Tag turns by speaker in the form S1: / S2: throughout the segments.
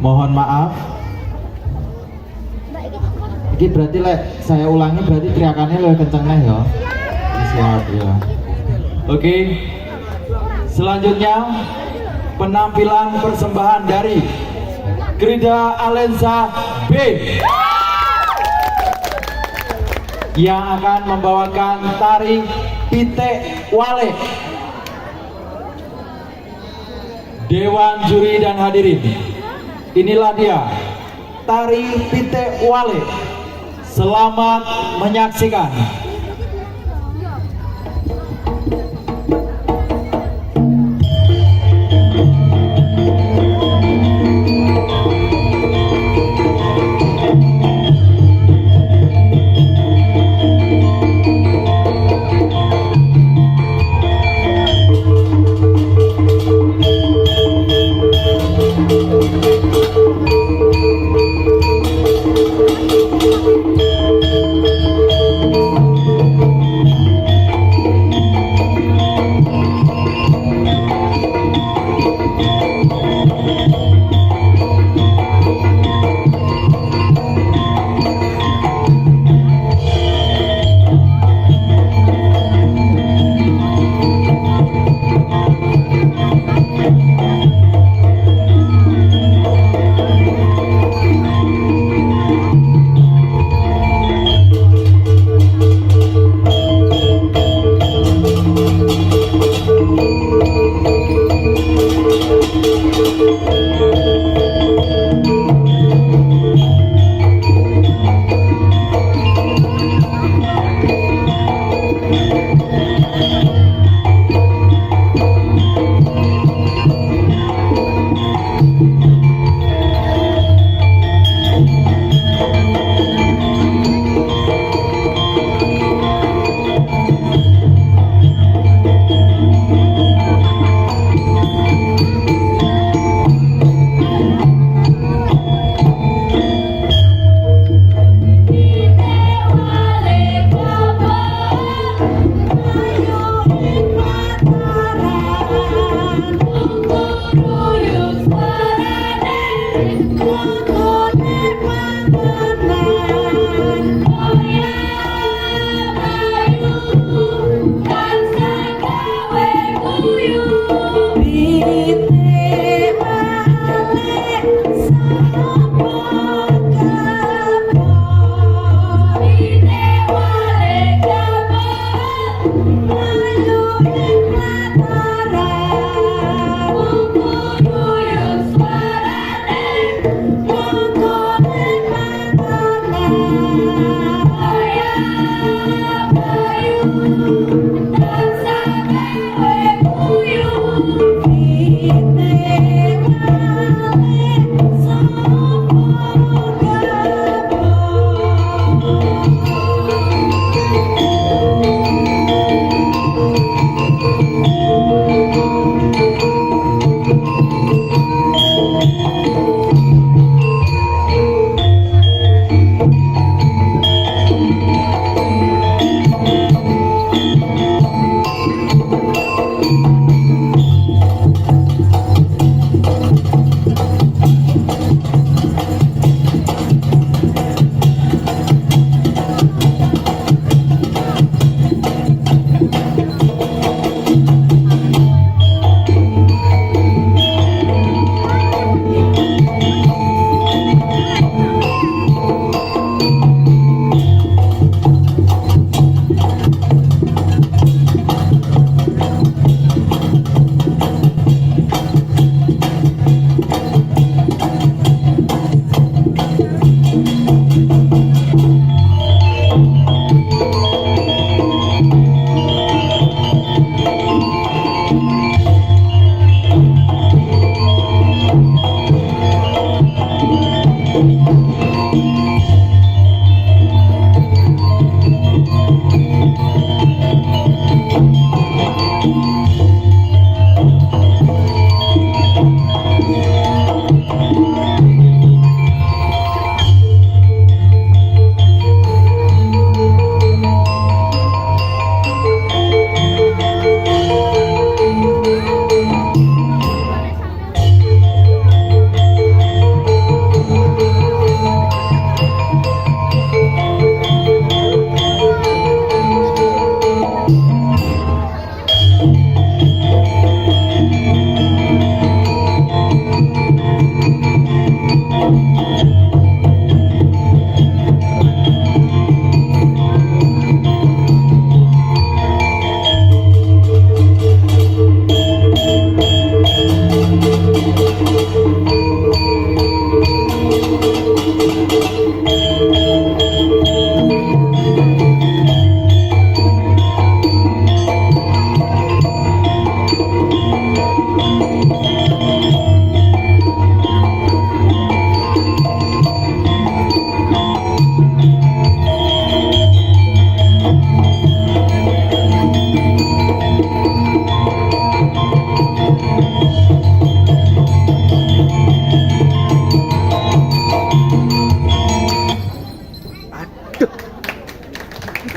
S1: Mohon maaf. Ini berarti saya ulangi berarti teriakannya lebih kenceng nih ya. Siap ya. Oke. Selanjutnya penampilan persembahan dari Gereja Alensa B yang akan membawakan tari Pitik Wale. Dewan juri dan hadirin, inilah dia tari Pitik Wale. Selamat menyaksikan.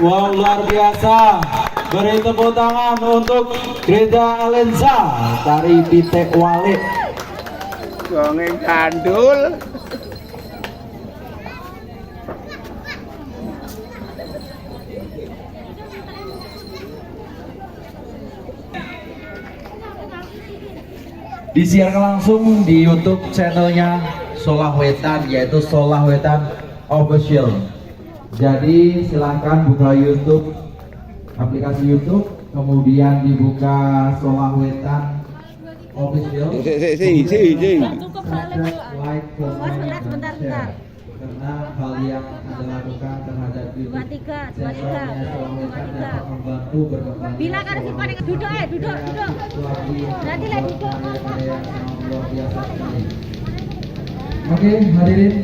S1: Wow, luar biasa. Beri tepuk tangan untuk Greta Alenza, tari pitik walik.
S2: Gongeng gandul.
S1: Disiarkan langsung di YouTube channelnya Solah Wetan, yaitu Solah Wetan Official. Jadi silahkan buka YouTube, aplikasi YouTube, kemudian dibuka Solah Wetan Official. Like, comment, dan share. Karena hal yang Anda lakukan terhadap YouTube channelnya Solah Wetan dapat membantu berkembang.
S3: Bila kan si paling duduk duduk. Nanti lagi duduk.
S1: Oke, hadirin.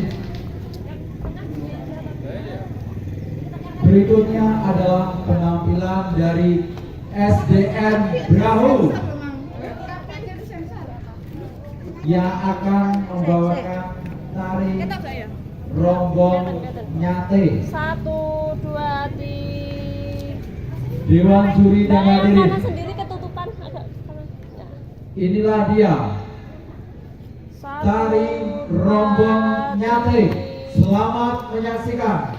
S1: Berikutnya adalah penampilan dari SDN Brahu yang akan membawakan tari rombong nyate.
S3: 1, 2, 3.
S1: Dewan juri dan hadirin,
S3: Karena sendiri ketutupan agak.
S1: inilah dia tari rombong nyate. Selamat menyaksikan.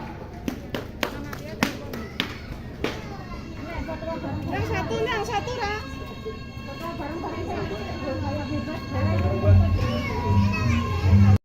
S3: Yang satu, Ra.